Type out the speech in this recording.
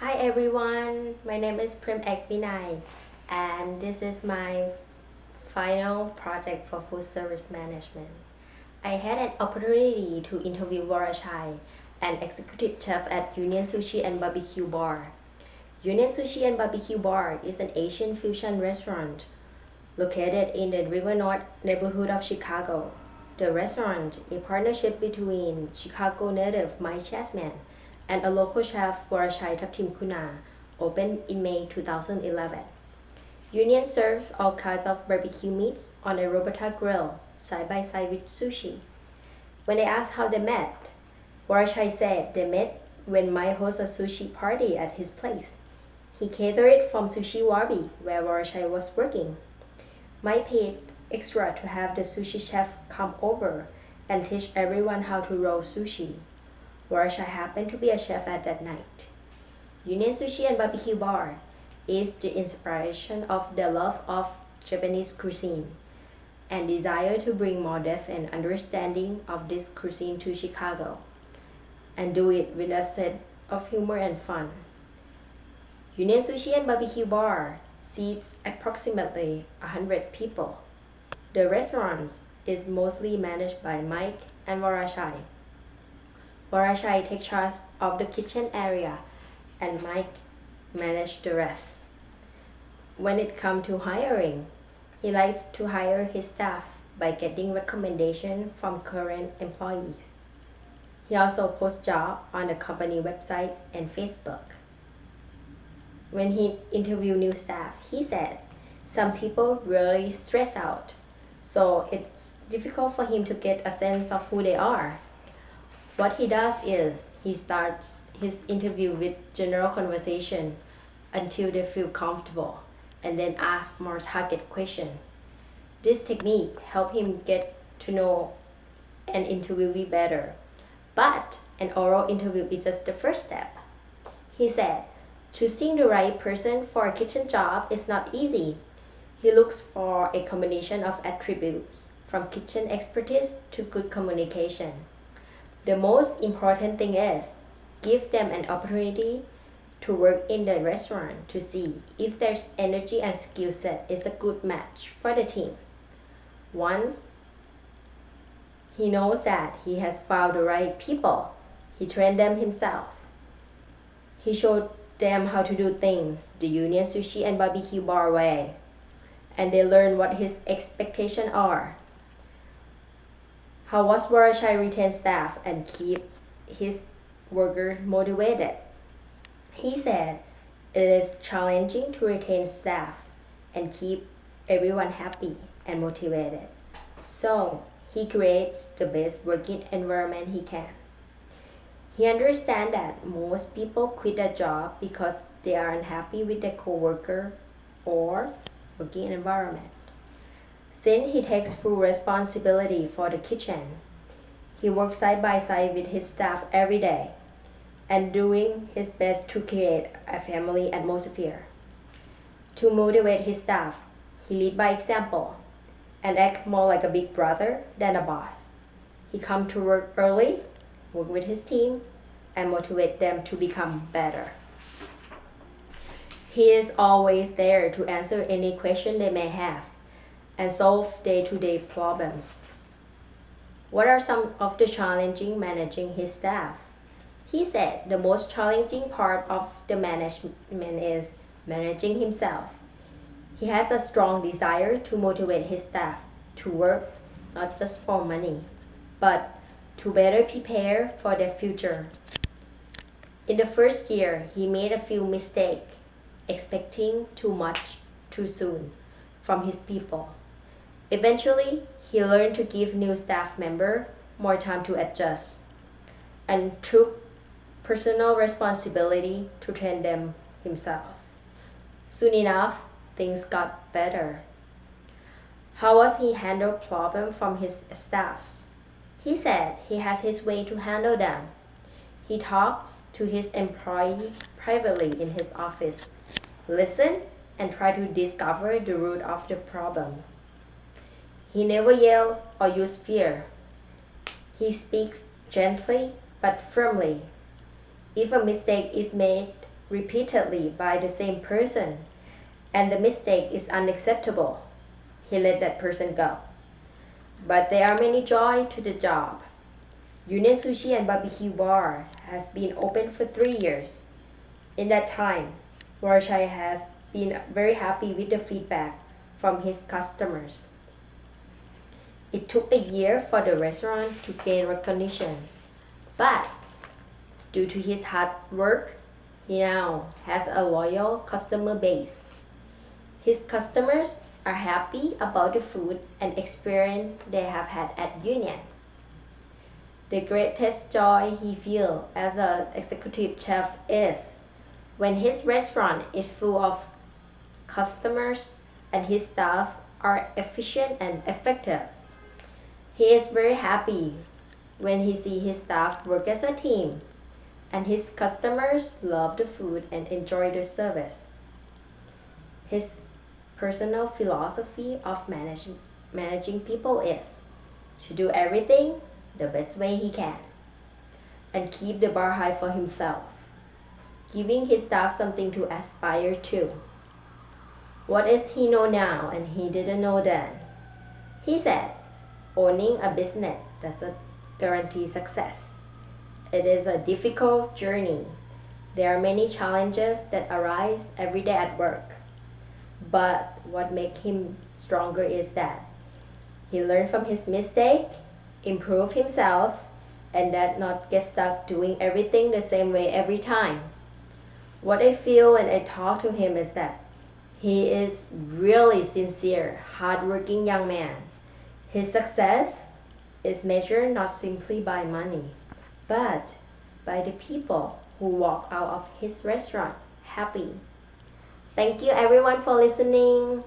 Hi everyone, my name is Prem Ekvinay and this is my final project for food service management. I had an opportunity to interview Vorachai, an executive chef at Union Sushi and Barbecue Bar. Union Sushi and Barbecue Bar is an Asian fusion restaurant located in the River North neighborhood of Chicago. The restaurant, a partnership between Chicago native Mike Chessman and a local chef Vorachai Taptim Kuna, opened in May 2011. Union served all kinds of barbecue meats on a Robusta grill, side by side with sushi. When I asked how they met, Vorachai said they met when Mike hosted a sushi party at his place. He catered it from Sushi Warby, where Vorachai was working. Mike paid extra to have the sushi chef come over and teach everyone how to roll sushi. Vorachai happened to be a chef at that night. Union Sushi and Barbecue Bar is the inspiration of the love of Japanese cuisine and desire to bring more depth and understanding of this cuisine to Chicago and do it with a sense of humor and fun. Union Sushi and Barbecue Bar seats approximately 100 people. The restaurant is mostly managed by Mike and Vorachai. Vorachai takes charge of the kitchen area and Mike manages the rest. When it comes to hiring, he likes to hire his staff by getting recommendations from current employees. He also posts jobs on the company websites and Facebook. When he interviewed new staff, he said some people really stress out, so it's difficult for him to get a sense of who they are. What he does is he starts his interview with general conversation until they feel comfortable and then asks more target questions. This technique helps him get to know an interviewee better. But an oral interview is just the first step. He said, choosing the right person for a kitchen job is not easy. He looks for a combination of attributes, from kitchen expertise to good communication. The most important thing is give them an opportunity to work in the restaurant to see if their energy and skill set is a good match for the team. Once he knows that he has found the right people, he trained them himself. He showed them how to do things the Union Sushi and Barbecue Bar way, and they learn what his expectations are. How was Vorachai retain staff and keep his workers motivated? He said it is challenging to retain staff and keep everyone happy and motivated. So he creates the best working environment he can. He understands that most people quit a job because they are unhappy with their coworker or working environment. Since he takes full responsibility for the kitchen, he works side by side with his staff every day and doing his best to create a family atmosphere. To motivate his staff, he leads by example and acts more like a big brother than a boss. He comes to work early, work with his team, and motivate them to become better. He is always there to answer any question they may have and solve day-to-day problems. What are some of the challenges managing his staff? He said the most challenging part of the management is managing himself. He has a strong desire to motivate his staff to work not just for money, but to better prepare for their future. In the first year, he made a few mistakes, expecting too much too soon from his people. Eventually, he learned to give new staff members more time to adjust and took personal responsibility to train them himself. Soon enough, things got better. How was he handle problems from his staffs? He said he has his way to handle them. He talks to his employee privately in his office, listen and try to discover the root of the problem. He never yells or uses fear. He speaks gently but firmly. If a mistake is made, repeatedly by the same person and the mistake is unacceptable, he let that person go. But there are many joy to the job. Union Sushi and Barbecue Bar has been open for 3 years. In that time, Warshai has been very happy with the feedback from his customers. It took a year for the restaurant to gain recognition, but due to his hard work, he now has a loyal customer base. His customers are happy about the food and experience they have had at Union. The greatest joy he feels as an executive chef is when his restaurant is full of customers and his staff are efficient and effective. He is very happy when he sees his staff work as a team and his customers love the food and enjoy the service. His personal philosophy of managing people is to do everything the best way he can and keep the bar high for himself, giving his staff something to aspire to. What is he know now and he didn't know then? He said, owning a business doesn't guarantee success. It is a difficult journey. There are many challenges that arise every day at work. But what makes him stronger is that he learned from his mistake, improved himself, and that not get stuck doing everything the same way every time. What I feel when I talk to him is that he is really sincere, hardworking young man. His success is measured not simply by money, but by the people who walk out of his restaurant happy. Thank you everyone for listening.